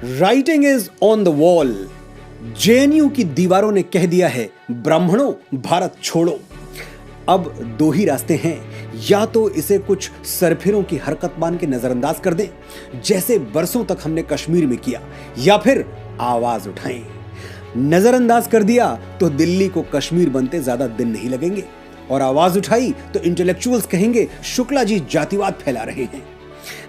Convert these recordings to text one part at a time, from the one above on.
Writing is on the wall. JNU की दीवारों ने कह दिया है, ब्राह्मणों भारत छोड़ो। अब दो ही रास्ते हैं, या तो इसे कुछ सरफिरों की हरकत मान के नजरअंदाज कर दें, जैसे बरसों तक हमने कश्मीर में किया, या फिर आवाज उठाएं। नजरअंदाज कर दिया तो दिल्ली को कश्मीर बनते ज्यादा दिन नहीं लगेंगे, और आवाज उठाई तो इंटेलेक्चुअल्स कहेंगे शुक्ला जी जातिवाद फैला रहे हैं।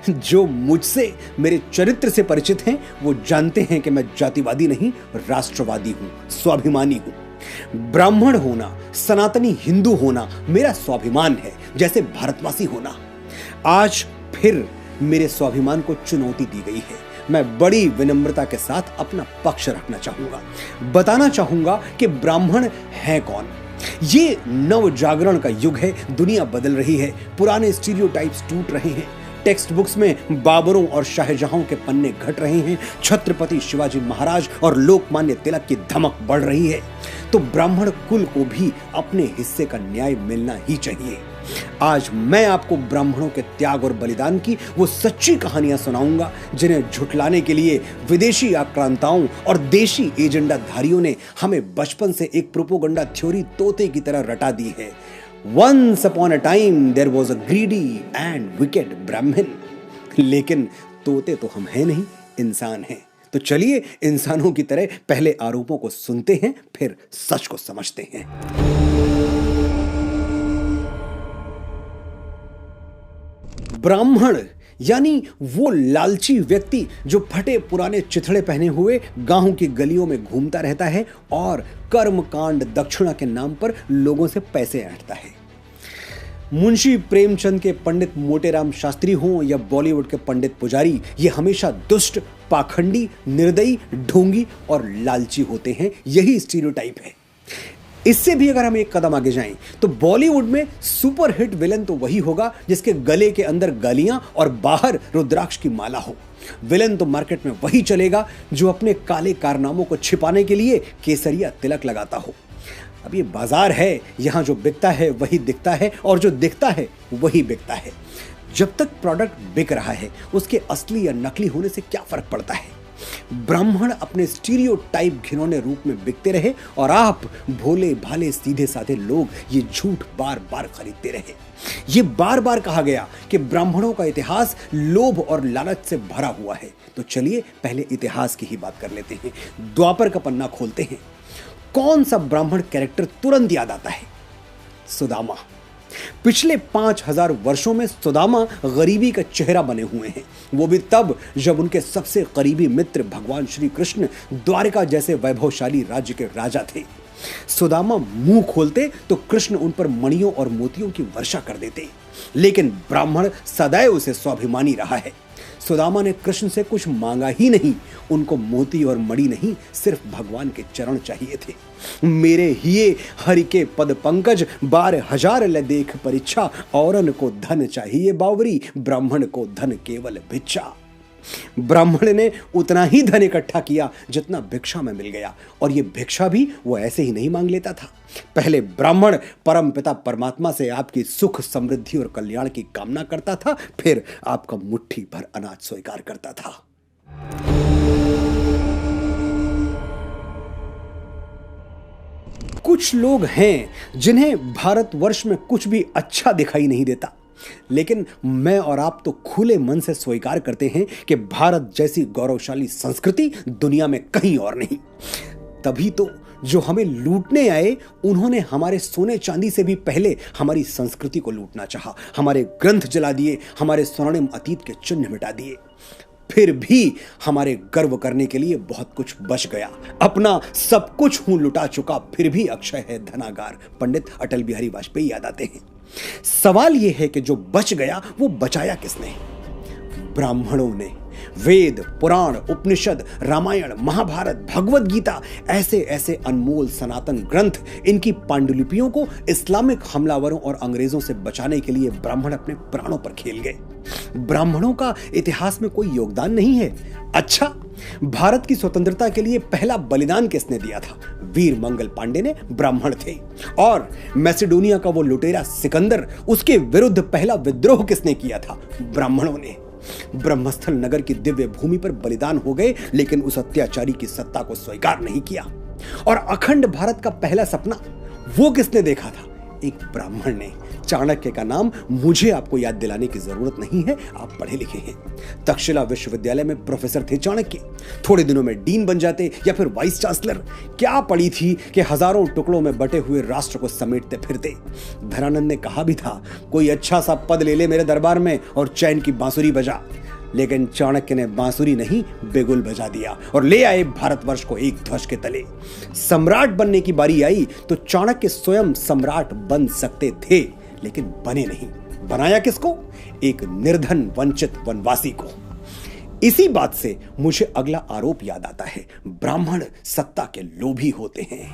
जो मुझसे, मेरे चरित्र से परिचित हैं, वो जानते हैं कि मैं जातिवादी नहीं, राष्ट्रवादी हूं, स्वाभिमानी हूं। ब्राह्मण होना, सनातनी हिंदू होना मेरा स्वाभिमान है, जैसे भारतवासी होना। आज फिर मेरे स्वाभिमान को चुनौती दी गई है। मैं बड़ी विनम्रता के साथ अपना पक्ष रखना चाहूंगा, बताना चाहूंगा कि ब्राह्मण है कौन। ये नव जागरण का युग है, दुनिया बदल रही है, पुराने स्टीरियोटाइप्स टूट रहे हैं, टेक्स्ट बुक्स में बाबरों और शाहजहां के पन्ने घट रहे हैं, छत्रपति शिवाजी महाराज और लोकमान्य तिलक की धमक बढ़ रही है। तो ब्राह्मण कुल को भी अपने हिस्से का न्याय मिलना ही चाहिए। आज मैं आपको ब्राह्मणों के त्याग और बलिदान की वो सच्ची कहानियां सुनाऊंगा, जिन्हें झुठलाने के लिए विदेशी आक्रांताओं और देशी एजेंडाधारियों ने हमें बचपन से एक प्रोपोगंडा थ्योरी तोते की तरह रटा दी है। Once upon a time there was a greedy and wicked Brahmin। लेकिन तोते तो हम हैं नहीं, इंसान हैं। तो चलिए इंसानों की तरह पहले आरोपों को सुनते हैं, फिर सच को समझते हैं। ब्राह्मण यानी वो लालची व्यक्ति जो फटे पुराने चिथड़े पहने हुए गांव की गलियों में घूमता रहता है और कर्मकांड दक्षिणा के नाम पर लोगों से पैसे ऐंठता है। मुंशी प्रेमचंद के पंडित मोटेराम शास्त्री हों या बॉलीवुड के पंडित पुजारी, ये हमेशा दुष्ट, पाखंडी, निर्दयी, ढोंगी और लालची होते हैं। यही स्टीरियोटाइप है। इससे भी अगर हम एक कदम आगे जाएं तो बॉलीवुड में सुपर हिट विलन तो वही होगा जिसके गले के अंदर गालियां और बाहर रुद्राक्ष की माला हो। विलन तो मार्केट में वही चलेगा जो अपने काले कारनामों को छिपाने के लिए केसरिया तिलक लगाता हो। अब ये बाजार है, यहां जो बिकता है वही दिखता है, और जो दिखता है वही बिकता है। जब तक प्रोडक्ट बिक रहा है, उसके असली या नकली होने से क्या फर्क पड़ता है। ब्राह्मण अपने स्टीरियोटाइप घिनौने रूप में बिकते रहे और आप भोले भाले सीधे साधे लोग ये झूठ बार बार खरीदते रहे। ये बार बार कहा गया कि ब्राह्मणों का इतिहास लोभ और लालच से भरा हुआ है। तो चलिए पहले इतिहास की ही बात कर लेते हैं। द्वापर का पन्ना खोलते हैं। कौन सा ब्राह्मण कैरेक्टर तुरंत याद आता है? सुदामा। पिछले 5000 वर्षों में सुदामा गरीबी का चेहरा बने हुए हैं, वो भी तब जब उनके सबसे करीबी मित्र भगवान श्री कृष्ण द्वारिका जैसे वैभवशाली राज्य के राजा थे। सुदामा मुंह खोलते तो कृष्ण उन पर मणियों और मोतियों की वर्षा कर देते, लेकिन ब्राह्मण सदैव उसे स्वाभिमानी रहा है। सुदामा ने कृष्ण से कुछ मांगा ही नहीं, उनको मोती और मणि नहीं, सिर्फ भगवान के चरण चाहिए थे। मेरे हिये हरि के पद पंकज, 12,000 ले देख परीक्षा, औरन को धन चाहिए बावरी, ब्राह्मण को धन केवल भिक्षा। ब्राह्मण ने उतना ही धन इकट्ठा किया जितना भिक्षा में मिल गया, और ये भिक्षा भी वो ऐसे ही नहीं मांग लेता था। पहले ब्राह्मण परमपिता परमात्मा से आपकी सुख, समृद्धि और कल्याण की कामना करता था, फिर आपका मुट्ठी भर अनाज स्वीकार करता था। कुछ लोग हैं जिन्हें भारतवर्ष में कुछ भी अच्छा दिखाई नहीं देता, लेकिन मैं और आप तो खुले मन से स्वीकार करते हैं कि भारत जैसी गौरवशाली संस्कृति दुनिया में कहीं और नहीं। तभी तो जो हमें लूटने आए, उन्होंने हमारे सोने चांदी से भी पहले हमारी संस्कृति को लूटना चाहा, हमारे ग्रंथ जला दिए, हमारे स्वर्णिम अतीत के चिन्ह मिटा दिए। फिर भी हमारे गर्व करने के लिए बहुत कुछ बच गया। अपना सब कुछ हूं लुटा चुका, फिर भी अक्षय है धनागार, पंडित अटल बिहारी वाजपेयी याद आते हैं। सवाल यह है कि जो बच गया वो बचाया किसने? ब्राह्मणों ने। वेद, पुराण, उपनिषद, रामायण, महाभारत, भगवत गीता, ऐसे ऐसे अनमोल सनातन ग्रंथ, इनकी पांडुलिपियों को इस्लामिक हमलावरों और अंग्रेजों से बचाने के लिए ब्राह्मण अपने प्राणों पर खेल गए। ब्राह्मणों का इतिहास में कोई योगदान नहीं है। अच्छा, भारत की स्वतंत्रता के लिए पहला बलिदान किसने दिया था? वीर मंगल पांडे ने, ब्राह्मण थे। और मैसेडोनिया का वो लुटेरा सिकंदर, उसके विरुद्ध पहला विद्रोह किसने किया था? ब्राह्मणों ने। ब्रह्मस्थल नगर की दिव्य भूमि पर बलिदान हो गए, लेकिन उस अत्याचारी की सत्ता को स्वीकार नहीं किया। और अखंड भारत का पहला सपना वो किसने देखा था? एक ब्राह्मण ने। चाणक्य का नाम मुझे आपको याद दिलाने की जरूरत नहीं है, आप पढ़े लिखे हैं। तक्षशिला विश्वविद्यालय में प्रोफेसर थे चाणक्य। थोड़े दिनों में डीन बन जाते या फिर वाइस चांसलर। क्या पड़ी थी कि हजारों टुकड़ों में बटे हुए राष्ट्र को समेटते फिरते। धनानंद ने कहा भी था, कोई अच्छा सा पद ले ले मेरे दरबार में और चैन की बांसुरी बजा। लेकिन चाणक्य ने बांसुरी नहीं, बिगुल बजा दिया और ले आए भारतवर्ष को एक ध्वज के तले। सम्राट बनने की बारी आई तो चाणक्य स्वयं सम्राट बन सकते थे, लेकिन बने नहीं। बनाया किसको? एक निर्धन वंचित वनवासी को। इसी बात से मुझे अगला आरोप याद आता है, ब्राह्मण सत्ता के लोभी होते हैं।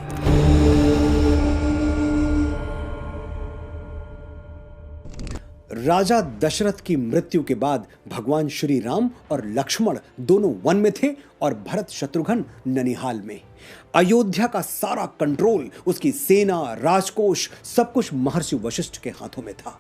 राजा दशरथ की मृत्यु के बाद भगवान श्री राम और लक्ष्मण दोनों वन में थे और भरत शत्रुघ्न ननिहाल में। अयोध्या का सारा कंट्रोल, उसकी सेना, राजकोष, सब कुछ महर्षि वशिष्ठ के हाथों में था।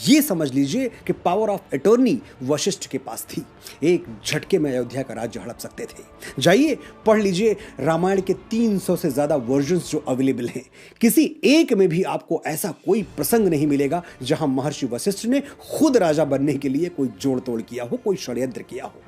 यह समझ लीजिए कि पावर ऑफ अटॉर्नी वशिष्ठ के पास थी। एक झटके में अयोध्या का राज्य हड़प सकते थे। जाइए पढ़ लीजिए रामायण के 300 से ज्यादा वर्जन्स जो अवेलेबल हैं। किसी एक में भी आपको ऐसा कोई प्रसंग नहीं मिलेगा जहां महर्षि वशिष्ठ ने खुद राजा बनने के लिए कोई जोड़ तोड़ किया हो, कोई षड्यंत्र किया हो।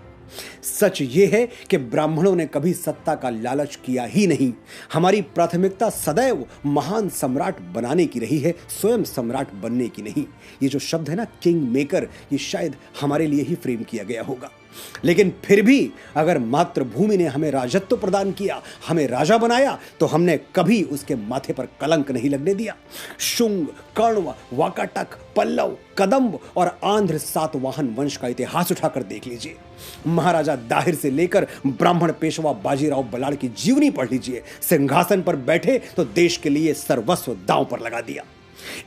सच यह है कि ब्राह्मणों ने कभी सत्ता का लालच किया ही नहीं। हमारी प्राथमिकता सदैव महान सम्राट बनाने की रही है, स्वयं सम्राट बनने की नहीं। ये जो शब्द है ना, किंग मेकर, ये शायद हमारे लिए ही फ्रेम किया गया होगा। लेकिन फिर भी अगर मातृभूमि ने हमें राजत्व प्रदान किया, हमें राजा बनाया, तो हमने कभी उसके माथे पर कलंक नहीं लगने दिया। शुंग, कण्व, वाकाटक, पल्लव, कदंब और आंध्र सातवाहन वंश का इतिहास उठाकर देख लीजिए। महाराजा दाहिर से लेकर ब्राह्मण पेशवा बाजीराव बलाड़ की जीवनी पढ़ लीजिए। सिंहासन पर बैठे तो देश के लिए सर्वस्व दांव पर लगा दिया।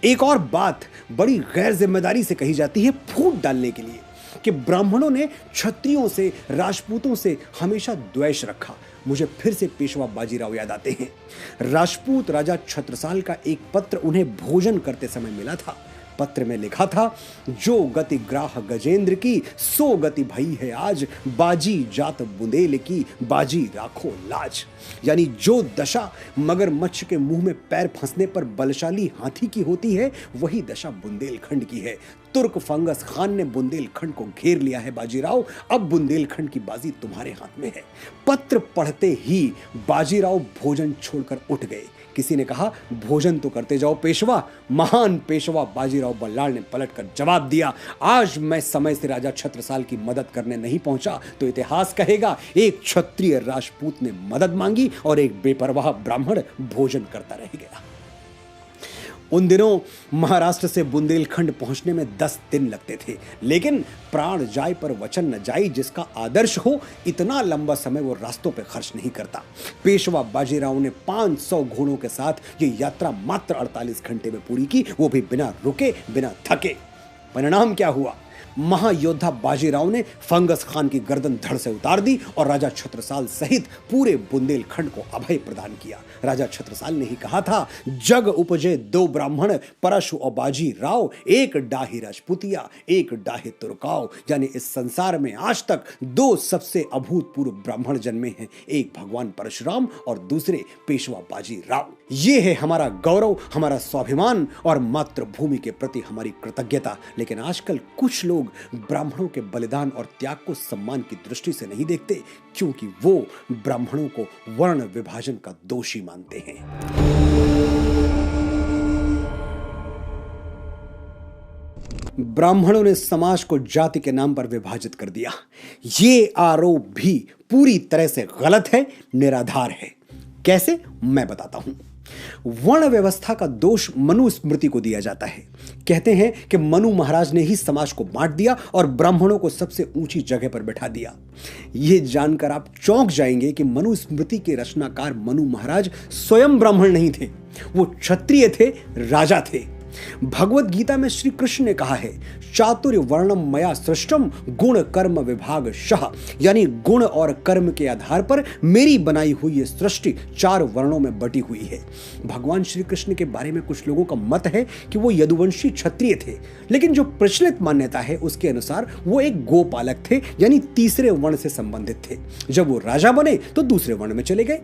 एक और बात बड़ी गैर जिम्मेदारी से कही जाती है फूट डालने के लिए, कि ब्राह्मणों ने क्षत्रियों से, राजपूतों से हमेशा द्वेष रखा। मुझे फिर से पेशवा बाजीराव याद आते हैं। राजपूत राजा छत्रसाल का एक पत्र उन्हें भोजन करते समय मिला था। पत्र में लिखा था, जो गति ग्राह गजेंद्र की, सो गति भई है आज, बाजी जात बुंदेल की, बाजी राखो लाज। यानी जो दशा मगरमच्छ के मुंह में पैर फंसने पर बलशाली हाथी की होती है, वही दशा बुंदेलखंड की है। तुर्क फंगस खान ने बुंदेलखंड को घेर लिया है बाजीराव, अब बुंदेलखंड की बाजी तुम्हारे हाथ में है। पत्र पढ़ते ही बाजीराव भोजन छोड़कर उठ गए। किसी ने कहा, भोजन तो करते जाओ पेशवा। महान पेशवा बाजीराव बल्लाळ ने पलटकर जवाब दिया, आज मैं समय से राजा छत्रसाल की मदद करने नहीं पहुंचा तो इतिहास कहेगा एक क्षत्रिय राजपूत ने मदद मांगी और एक बेपरवाह ब्राह्मण भोजन करता रह गया। उन दिनों महाराष्ट्र से बुंदेलखंड पहुंचने में 10 दिन लगते थे, लेकिन प्राण जाय पर वचन न जाय, जिसका आदर्श हो इतना लंबा समय वो रास्तों पे खर्च नहीं करता। पेशवा बाजीराव ने 500 घोड़ों के साथ ये यात्रा मात्र 48 घंटे में पूरी की, वो भी बिना रुके, बिना थके। परिणाम क्या हुआ? महायोद्धा बाजीराव ने फंगस खान की गर्दन धड़ से उतार दी और राजा छत्रसाल सहित पूरे बुंदेलखंड को अभय प्रदान किया। राजा छत्रसाल ने ही कहा था, जग उपजे 2 ब्राह्मण, परशु और बाजी राव, एक डाही राजपुतिया, एक डाहे तुर्काव। यानी इस संसार में आज तक 2 सबसे अभूतपूर्व ब्राह्मण जन्मे हैं, एक भगवान परशुराम और दूसरे पेशवा बाजी राव। ये है हमारा गौरव, हमारा स्वाभिमान और मातृभूमि के प्रति हमारी कृतज्ञता। लेकिन आजकल कुछ लोग ब्राह्मणों के बलिदान और त्याग को सम्मान की दृष्टि से नहीं देखते, क्योंकि वो ब्राह्मणों को वर्ण विभाजन का दोषी मानते हैं। ब्राह्मणों ने समाज को जाति के नाम पर विभाजित कर दिया। ये आरोप भी पूरी तरह से गलत है, निराधार है। कैसे? मैं बताता हूं। वर्ण व्यवस्था का दोष मनुस्मृति को दिया जाता है। कहते हैं कि मनु महाराज ने ही समाज को बांट दिया और ब्राह्मणों को सबसे ऊंची जगह पर बैठा दिया। यह जानकर आप चौंक जाएंगे कि मनुस्मृति के रचनाकार मनु महाराज स्वयं ब्राह्मण नहीं थे, वो क्षत्रिय थे, राजा थे। भगवत गीता में श्री कृष्ण ने कहा है, चातुर्य वर्णम मया सृष्टम गुण कर्म विभाग शः, यानी गुण और कर्म के आधार पर मेरी बनाई हुई ये सृष्टि 4 वर्णों में बटी हुई है। भगवान श्री कृष्ण के बारे में कुछ लोगों का मत है कि वो यदुवंशी क्षत्रिय थे, लेकिन जो प्रचलित मान्यता है उसके अनुसार वो एक गोपालक थे, यानी तीसरे वर्ण से संबंधित थे। जब वो राजा बने तो दूसरे वर्ण में चले गए।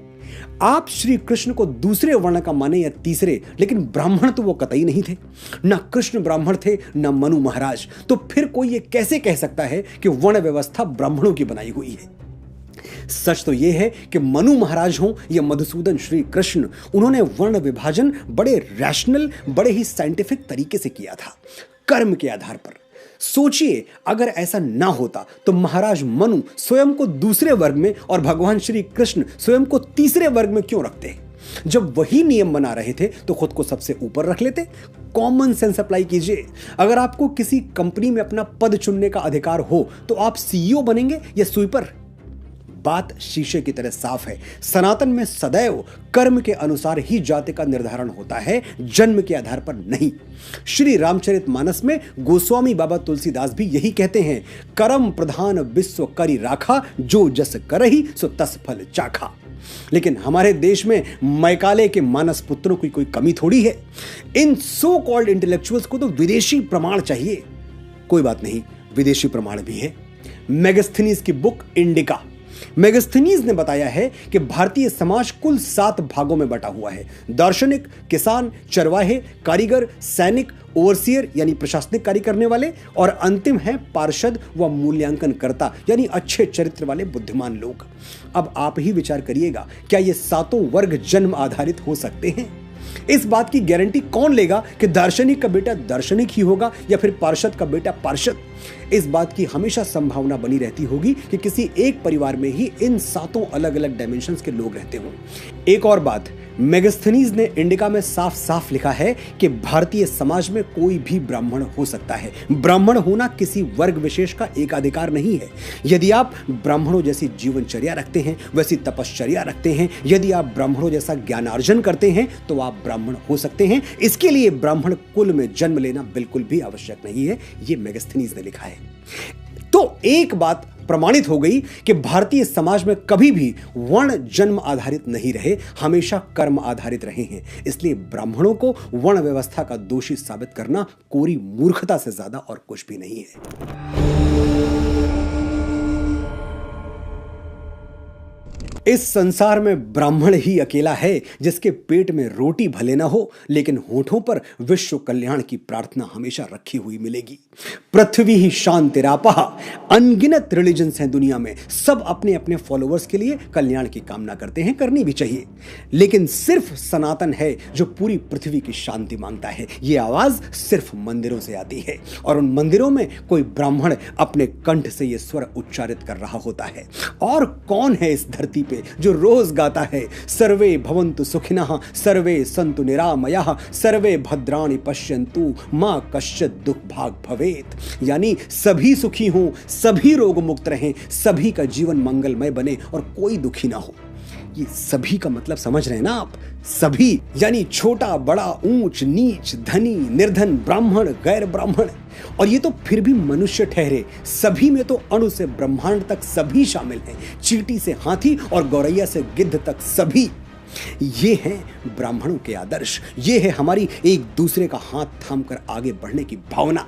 आप श्री कृष्ण को दूसरे वर्ण का माने या तीसरे, लेकिन ब्राह्मण तो वो कतई नहीं थे। ना कृष्ण ब्राह्मण थे, ना मनु महाराज। तो फिर कोई ये कैसे कह सकता है कि वर्ण व्यवस्था ब्राह्मणों की बनाई हुई है? सच तो यह है कि मनु महाराज हों या मधुसूदन श्री कृष्ण, उन्होंने वर्ण विभाजन बड़े रैशनल, बड़े ही साइंटिफिक तरीके से किया था, कर्म के आधार पर। सोचिए, अगर ऐसा ना होता तो महाराज मनु स्वयं को दूसरे वर्ग में और भगवान श्री कृष्ण स्वयं को तीसरे वर्ग में क्यों रखते? जब वही नियम बना रहे थे तो खुद को सबसे ऊपर रख लेते। कॉमन सेंस अप्लाई कीजिए। अगर आपको किसी कंपनी में अपना पद चुनने का अधिकार हो तो आप सीईओ बनेंगे या स्वीपर? बात शीशे की तरह साफ है। सनातन में सदैव कर्म के अनुसार ही जाति का निर्धारण होता है, जन्म के आधार पर नहीं। श्री रामचरितमानस में गोस्वामी बाबा तुलसीदास भी यही कहते हैं, कर्म प्रधान विश्व करी राखा, जो जस करही सो तस फल चाखा। लेकिन हमारे देश में मैकाले के मानस पुत्रों की कोई कमी थोड़ी है। इन सो कॉल्ड इंटेलेक्चुअल्स को तो विदेशी प्रमाण चाहिए। कोई बात नहीं, विदेशी प्रमाण भी है। मेगास्थनीज की बुक इंडिका, मेगास्थनीज ने बताया है कि भारतीय समाज कुल 7 भागों में बटा हुआ है। दार्शनिक, किसान, चरवाहे, कारीगर, सैनिक, ओवरसियर यानी प्रशासनिक कार्य करने वाले, और अंतिम है पार्षद व मूल्यांकन करता यानी अच्छे चरित्र वाले बुद्धिमान लोग। अब आप ही विचार करिएगा, क्या ये 7 वर्ग जन्म आधारित हो सकते हैं? इस बात की गारंटी कौन लेगा कि दार्शनिक का बेटा दार्शनिक ही होगा या फिर पार्षद का बेटा पार्षद? इस बात की हमेशा संभावना बनी रहती होगी कि किसी एक परिवार में ही इन 7 अलग अलग डायमेंशंस के लोग रहते हों। एक और बात, मेगास्थनीज ने इंडिका में साफ साफ लिखा है कि भारतीय समाज में कोई भी ब्राह्मण हो सकता है। ब्राह्मण होना किसी वर्ग विशेष का एकाधिकार नहीं है। यदि आप ब्राह्मणों जैसी जीवनचर्या रखते हैं, वैसी तपश्चर्या रखते हैं, यदि आप ब्राह्मणों जैसा ज्ञानार्जन करते हैं तो आप ब्राह्मण हो सकते हैं। इसके लिए ब्राह्मण कुल में जन्म लेना बिल्कुल भी आवश्यक नहीं है, ये मेगास्थनीज ने लिखा है। तो एक बात प्रमाणित हो गई कि भारतीय समाज में कभी भी वर्ण जन्म आधारित नहीं रहे, हमेशा कर्म आधारित रहे हैं। इसलिए ब्राह्मणों को वर्ण व्यवस्था का दोषी साबित करना कोरी मूर्खता से ज्यादा और कुछ भी नहीं है। इस संसार में ब्राह्मण ही अकेला है जिसके पेट में रोटी भले ना हो, लेकिन होठों पर विश्व कल्याण की प्रार्थना हमेशा रखी हुई मिलेगी। पृथ्वी ही शांतिरापः, अनगिनत रिलीजन्स हैं दुनिया में, सब अपने अपने फॉलोअर्स के लिए कल्याण की कामना करते हैं, करनी भी चाहिए। लेकिन सिर्फ सनातन है जो पूरी पृथ्वी की शांति मांगता है। ये आवाज सिर्फ मंदिरों से आती है, और उन मंदिरों में कोई ब्राह्मण अपने कंठ से ये स्वर उच्चारित कर रहा होता है। और कौन है इस धरती जो रोज गाता है, सर्वे भवन्तु सुखिनः, सर्वे सन्तु निरामयाः, सर्वे भद्राणि पश्यन्तु, मा कश्चित् दुख भाग भवेत्, यानी सभी सुखी हों, सभी रोग मुक्त रहें, सभी का जीवन मंगलमय बने और कोई दुखी ना हो। ये सभी का मतलब समझ रहे हैं ना आप? सभी यानी छोटा बड़ा, ऊंच नीच, धनी निर्धन, ब्राह्मण गैर ब्राह्मण। और ये तो फिर भी मनुष्य ठहरे, सभी में तो अणु से ब्रह्मांड तक सभी शामिल हैं, चींटी से हाथी और गौरैया से गिद्ध तक सभी। ये हैं ब्राह्मणों के आदर्श, ये है हमारी एक दूसरे का हाथ थामकर आगे बढ़ने की भावना।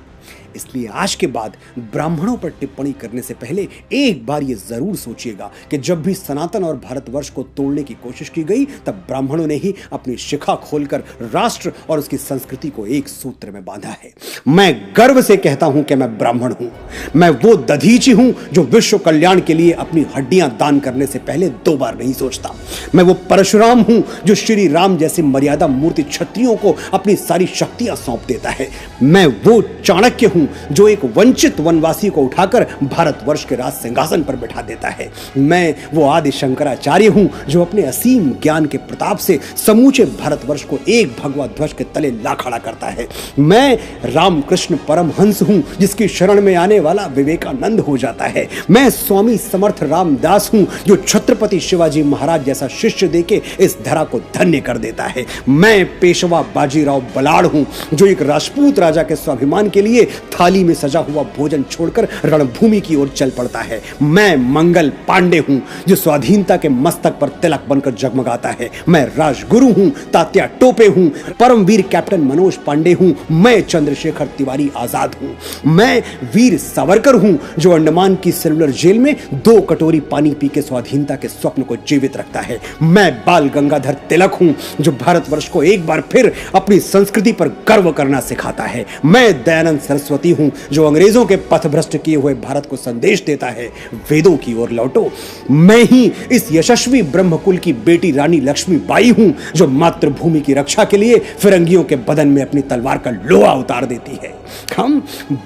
इसलिए आज के बाद ब्राह्मणों पर टिप्पणी करने से पहले एक बार ये जरूर सोचिएगा कि जब भी सनातन और भारतवर्ष को तोड़ने की कोशिश की गई, तब ब्राह्मणों ने ही अपनी शिखा खोलकर राष्ट्र और उसकी संस्कृति को एक सूत्र में बांधा है। मैं गर्व से कहता हूं कि मैं ब्राह्मण हूं। मैं वो दधीची हूं जो विश्व कल्याण के लिए अपनी हड्डियां दान करने से पहले 2 बार नहीं सोचता। मैं वो परशुराम हूं जो श्री राम जैसे मर्यादा मूर्ति क्षत्रियों को अपनी सारी शक्तियां सौंप देता है। मैं वो चाणक्य हूं हूं जो एक वंचित वनवासी को उठाकर भारतवर्ष के राज सिंहासन पर बैठा देता है। मैं वो आदि शंकराचार्य हूं जो अपने असीम ज्ञान के प्रताप से समूचे भारतवर्ष को एक भगवा ध्वज के तले ला खड़ा करता है। मैं रामकृष्ण परमहंस हूं जिसकी शरण में आने वाला विवेकानंद हो जाता है। मैं स्वामी समर्थ रामदास हूं जो छत्रपति शिवाजी महाराज जैसा शिष्य देके इस धरा को धन्य कर देता है। मैं पेशवा बाजीराव बलाड़ हूं जो एक राजपूत राजा के स्वाभिमान के लिए थाली में सजा हुआ भोजन छोड़कर रणभूमि की ओर चल पड़ता है। मैं मंगल पांडे हूं जो स्वाधीनता के मस्तक पर तिलक बनकर जगमगाता है। मैं राजगुरु हूं, तात्या टोपे हूं, परमवीर कैप्टन मनोज पांडे हूं। मैं चंद्रशेखर तिवारी आजाद हूं। मैं वीर सावरकर हूं जो अंडमान की सेलुलर जेल में 2 कटोरी पानी पी के स्वाधीनता के स्वप्न को जीवित रखता है। मैं बाल गंगाधर तिलक हूं जो भारतवर्ष को एक बार फिर अपनी संस्कृति पर गर्व करना सिखाता है। मैं दयानंद सरस्वती हूं जो अंग्रेजों के पथभ्रष्ट किए हुए भारत को संदेश देता है, वेदों की ओर लौटो। मैं ही इस यशस्वी ब्रह्मकुल की बेटी रानी लक्ष्मीबाई हूं जो मातृभूमि की रक्षा के लिए फिरंगियों के बदन में अपनी तलवार का लोहा उतार देती है। हम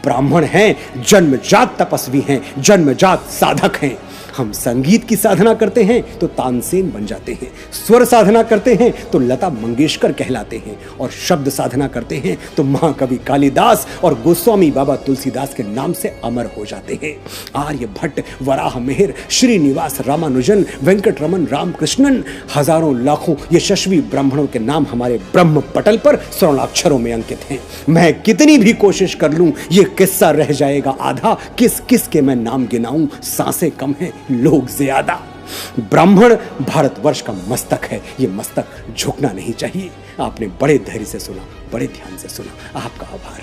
ब्राह्मण हैं, जन्मजात तपस्वी हैं, जन्मजात साधक हैं। हम संगीत की साधना करते हैं तो तानसेन बन जाते हैं, स्वर साधना करते हैं तो लता मंगेशकर कहलाते हैं, और शब्द साधना करते हैं तो महाकवि कालिदास और गोस्वामी बाबा तुलसीदास के नाम से अमर हो जाते हैं। आर्यभट्ट, वराह मिहिर, श्रीनिवास रामानुजन, वेंकटरमन रामकृष्णन, हजारों लाखों यशस्वी ब्राह्मणों के नाम हमारे ब्रह्म पटल पर स्वर्णाक्षरों में अंकित हैं। मैं कितनी भी कोशिश कर लूं ये किस्सा रह जाएगा आधा। किस किस के मैं नाम गिनाऊं, सांसें कम हैं, लोग ज्यादा। ब्राह्मण भारतवर्ष का मस्तक है, ये मस्तक झुकना नहीं चाहिए। आपने बड़े धैर्य से सुना, बड़े ध्यान से सुना, आपका आभार।